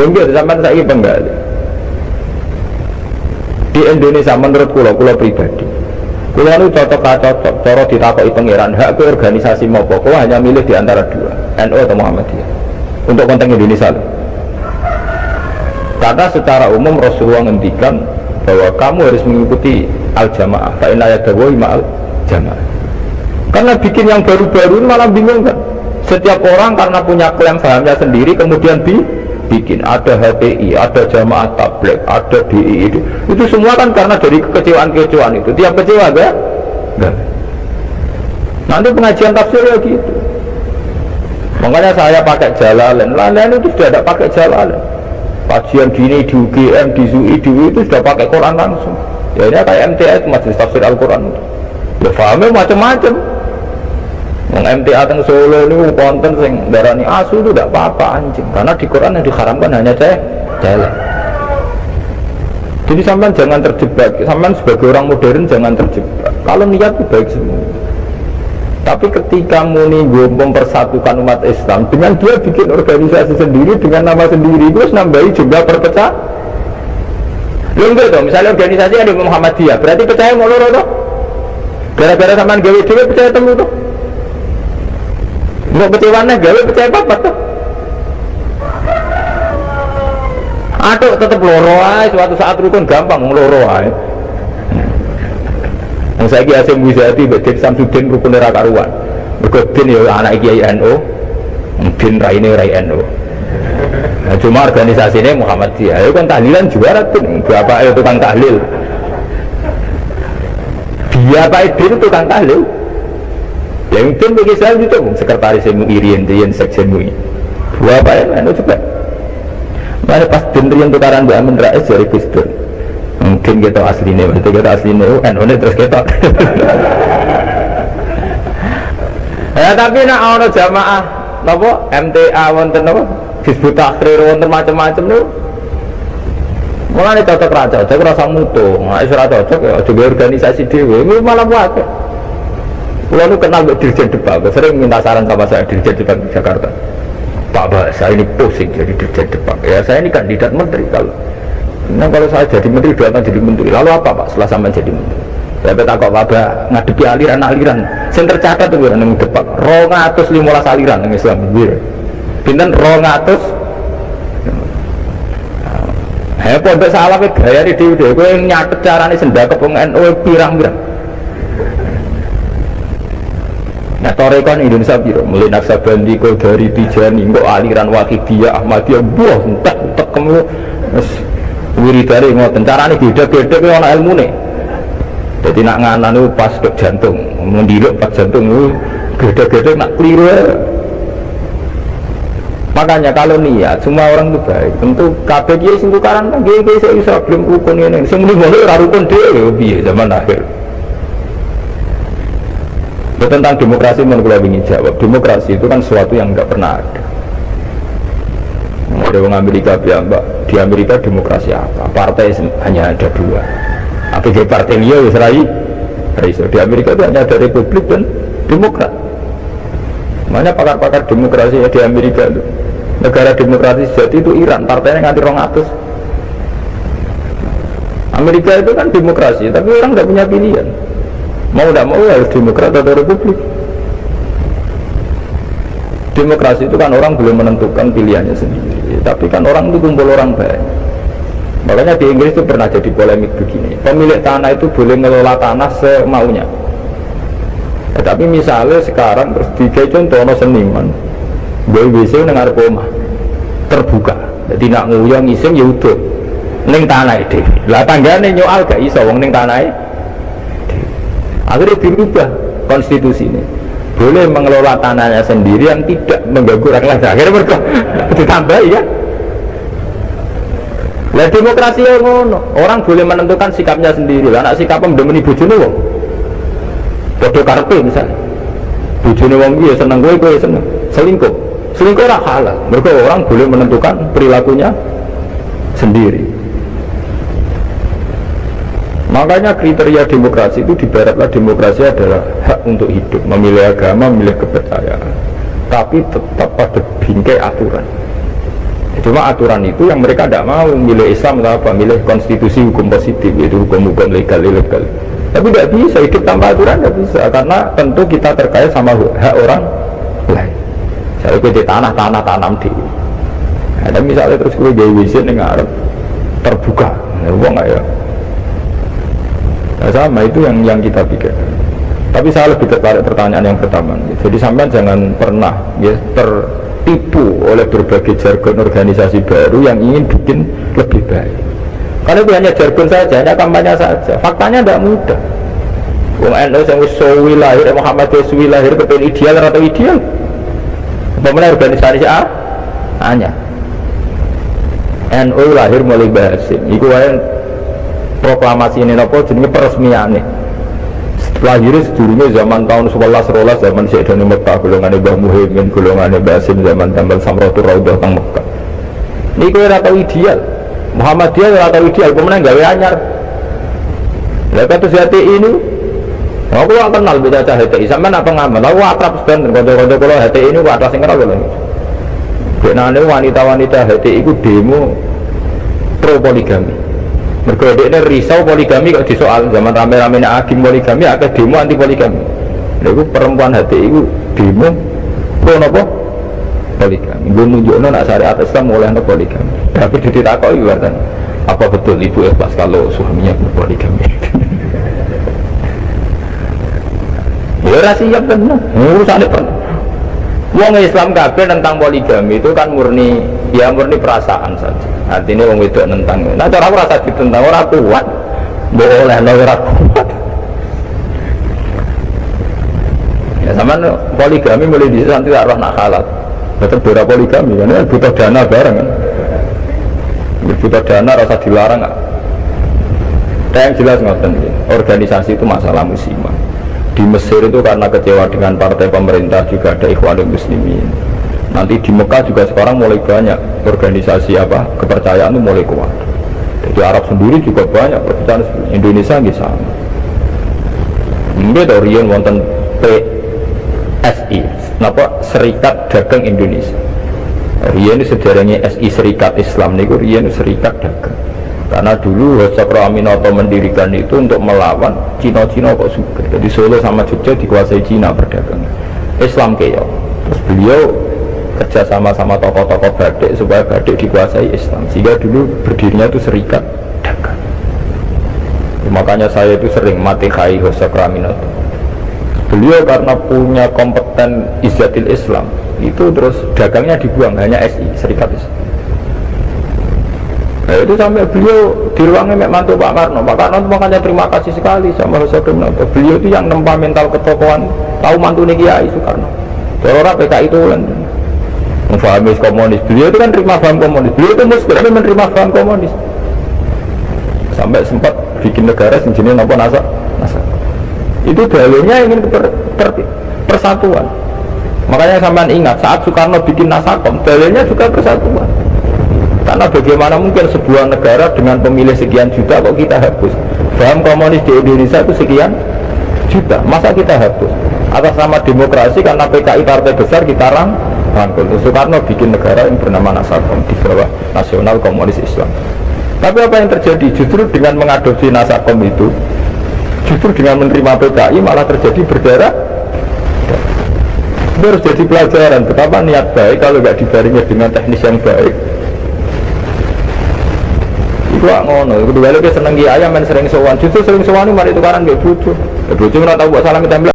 Mungkin sampai saya ini bangga. Di Indonesia menurut kula pribadi, kula itu cocok cara ditakoki pangeran hak ke organisasi mopo, kula hanya milih di antara dua, NU atau Muhammadiyah untuk konteks Indonesia. Karena secara umum Rasulullah ngendikan bahwa kamu harus mengikuti al-jamaah, fa inna yadawi ma'al jamaah. Karena bikin yang baru-baru malah bingung kan. Setiap orang karena punya klaim fahamnya sendiri kemudian bikin ada HTI, ada jamaah tabligh, ada DI itu semua kan karena dari kekecewaan itu. Tiap kecewa enggak? Nanti pengajian tafsir ya gitu. Makanya saya pakai Jalalain. Lain itu sudah tidak pakai Jalalain. Kajian gini di UGM, di SUI, di UI itu sudah pakai Quran langsung. Ya ini kayak MTA, Majelis Tafsir Al-Quran. Ya fahamnya macam-macam. Yang MTA teng Solo ini konten sing darani asu itu tidak apa-apa anjing. Karena di Quran yang diharamkan hanya jalan. Jadi sampean jangan terjebak. Sampean sebagai orang modern jangan terjebak. Kalau niat itu baik semua. Tapi ketika muni mempersatukan umat Islam dengan dia bikin organisasi sendiri dengan nama sendiri, terus nambahi jumlah perpecah. Enggak dong, misalnya organisasi ada Muhammadiyah, berarti percaya mau loro toh? Gara-gara sampean gawe dhewe percaya temu toh? Mau kecewane gawe percaya apa toh? Aduh tetep loro ae, suatu saat rukun gampang loro ae. Yang saya kira Asim Wizati, Bapak Samsudin rukun era karuan. Berkodin ya anak Kiai NU, Din Raine Rai NU. Nah, cuma organisasi ini Muhammadiyah. Itu kan tahlilan juara tuh, berapa itu tukang tahlil. Dia Pak Din tukang tahlil. Yang Din bagi saya itu sekretaris MUI Rian Sekjen MUI. Berapa NU coba. Mana pas Din Rian tukaran Mbak Amin Rais dari Gusdur. Mungkin kita aslinya, berarti kita aslinya NU terus kita. Ya tapi nak ono jamaah, nopo MTA wonten nopo, Hizbut Tahrir wonten macam-macam tu. Mulane cocok raja, cocok rasa mutu, nggak istilah cocok ya juga organisasi dewi, ini malah buat. Kalau lu kenal Dirjen Depak, sering minta saran sama saya Dirjen Depak di Jakarta. Pak saya ini pusing jadi Dirjen Depak. Ya saya ini kandidat menteri kalau. Nah kalau saya jadi menteri 2 tahun jadi menteri, lalu apa Pak setelah sampai jadi menteri? Saya takut Bapak ngadepi aliran-aliran yang tercatat itu yang Depak 215 aliran yang Islam pinten 200 pondok salah gaya di dhewe kowe nyatet carane sendakep wong NU pirang-pirang. Nah torekon Indonesia piro mulai Naksabandi Qadari Tijani kok aliran Wahidiyah Ahmadiyah buah entek kemu wiridare ngoten carane beda-beda kuwi ana ilmune. Dadi nak nganan niku pas ke jantung, mendiluk pas jantung niku beda-beda nak kliru. Makanya kalau niat semua orang itu baik. Tentu kabeh kiai sing tukaran kan kiai sing iso belum rukun ngene. Sing muni ngono ora rukun dhewe piye zaman akhir. Tentang demokrasi menurut saya ingin jawab. Demokrasi itu kan sesuatu yang tidak pernah ada. Ada orang Amerika bilang, Mbak, di Amerika demokrasi apa? Partai hanya ada 2. Apa dia partai dia Israel? Di Amerika itu hanya ada Republik dan Demokrat. Makanya pakar-pakar demokrasi di Amerika itu negara demokrasi sejati itu Iran, partainya nganti 200. Amerika itu kan demokrasi, tapi orang tidak punya pilihan. Mau tidak mau harus Demokrat atau Republik. Demokrasi itu kan orang belum menentukan pilihannya sendiri, tapi kan orang itu kumpul orang banyak. Makanya di Inggris itu pernah jadi polemik begini, pemilik tanah itu boleh ngelola tanah semaunya. Tapi misalnya sekarang terus dikai contoh seniman WC dengar omah terbuka, jadi nak nguyang iseng ya udah neng tanah itu lah tanggane nyoal gak iso wong neng tanah akhirnya dirubah konstitusi ini, boleh mengelola tanahnya sendiri yang tidak mengganggu orang lain. Akhirnya mereka ditambahi ya. Lah demokrasi yang ngono, orang boleh menentukan sikapnya sendiri. Lah nak sikapnya mendemeni bojone wong. Padha karepe misalnya. Bojone wong iki ya seneng kowe ya seneng. Selingkuh. Selingkuh ora halal. Mereka orang boleh menentukan perilakunya sendiri. Makanya kriteria demokrasi itu di baratlah demokrasi adalah hak untuk hidup, memilih agama, memilih kepercayaan, tapi tetap pada bingkai aturan. Cuma aturan itu yang mereka tidak mau, milih Islam atau apa, milih konstitusi hukum positif, itu hukum-hukum legal ilegal. Tapi tidak bisa hidup tanpa aturan, tidak bisa, karena tentu kita terkait sama hak orang lain. Saya ikut di tanah tanam di. Ada misalnya terus gue gaya wisin yang ngarep terbuka, ya nggak ya? Nah, sama itu yang kita pikir. Tapi saya lebih tertarik pertanyaan yang pertama. Jadi sampai jangan pernah ya tertipu oleh berbagai jargon organisasi baru yang ingin bikin lebih baik. Karena itu hanya jargon saja, hanya kampanye saja. Faktanya tidak mudah. Wong NU yang suwi lahir, Muhammadiyah suwi lahir, betul ideal atau ideal? Bagaimana organisasi hanya NU lahir mulai Basim. Iku wae proklamasi ini apa jenenge peresmiane. Lahir sedurunge zaman tahun 11 zaman Sayyidina Mekah, golongane Mbah Muhyiddin, golongane Basim zaman Tambal Samratul Raudhah teng Mekah. Niku ora tau ideal. Muhammadiyah ora tau ideal, pemenang gawe anyar. Lah kata hati ini, aku gak kenal beda cah HTI, sampean apa ngamen? Aku akrab sebentar, kanca-kanca kula HTI ini atas sing kenal kula. Benane wanita-wanita HTI iku demo pro poligami. Mergo dekne risau poligami kok disoal zaman rame-rame agim poligami, akeh demo anti poligami. Lha iku perempuan HTI iku demo pro napa? Poligami. Gue nunjukno nak syariat Islam oleh poligami. Tapi ditakoki wartan, apa betul ibu ikhlas kalau suaminya poligami? Ya rahasia benar, urusannya pernah. Wong Islam kabeh tentang poligami itu kan murni perasaan saja. Artinya wong wedok tentang. Nah cara aku rasa ditentang ora kuat. Boleh ora kuat. Ya sama poligami mulai di nanti arah nak halal. Tetap berapa poligami kan butuh dana bareng kan. Butuh dana rasa dilarang nggak? Yang jelas ngoten, organisasi itu masalah musiman. Di Mesir itu karena kecewa dengan partai pemerintah juga ada Ikhwanul Muslimin. Nanti di Mekah juga sekarang mulai banyak organisasi kepercayaan itu mulai kuat. Di Arab sendiri juga banyak perpecahan. Indonesia nggih sama. Mungkin riyen wonten PSI, Serikat Dagang Indonesia. Riyen sederenge SI Serikat Islam niku riyen Serikat Dagang. Karena dulu Hosakro Aminoto mendirikan itu untuk melawan Cina-Cina kok suka. Jadi Solo sama Jogja dikuasai Cina perdagangan. Islam keyo. Terus beliau kerja sama tokoh-tokoh badik supaya badik dikuasai Islam. Sehingga dulu berdirinya itu Serikat Dagang. Makanya saya itu sering mati khai Hosakro Aminoto. Beliau karena punya kompeten Izzatil Islam itu terus dagangnya dibuang, hanya SI Serikat Islam. Nah, itu sampai beliau di ruangnya mantu Pak Karno. Pak Karno itu makanya terima kasih sekali sama Hosakro Aminoto. Beliau itu yang nempa mental ketokohan, tahu mantu Kiai Soekarno. Orang PKI itu kan memahami komunis. Beliau itu kan terima paham komunis. Beliau itu mesti menerima paham komunis. Sampai sempat bikin negara sejenis apa NASA. Itu dalilnya ingin persatuan. Makanya sampean ingat saat Soekarno bikin Nasakom, dalilnya juga persatuan. Karena bagaimana mungkin sebuah negara dengan pemilih sekian juta kok kita hapus? Paham komunis di Indonesia itu sekian juta, masa kita hapus? Atas nama demokrasi karena PKI partai besar kita rangkul. Soekarno bikin negara yang bernama Nasakom di bawah Nasional Komunis Islam. Tapi apa yang terjadi? Justru dengan mengadopsi Nasakom itu, justru dengan menerima PKI malah terjadi berdarah. Itu harus jadi pelajaran betapa niat baik kalau nggak dibarengi dengan teknis yang baik. Itu ngono, kedua lagi seneng kiai men sering sowan, justru sering sowan itu mari tukaran nggak butuh. Butuh ora tau buat salam tempel.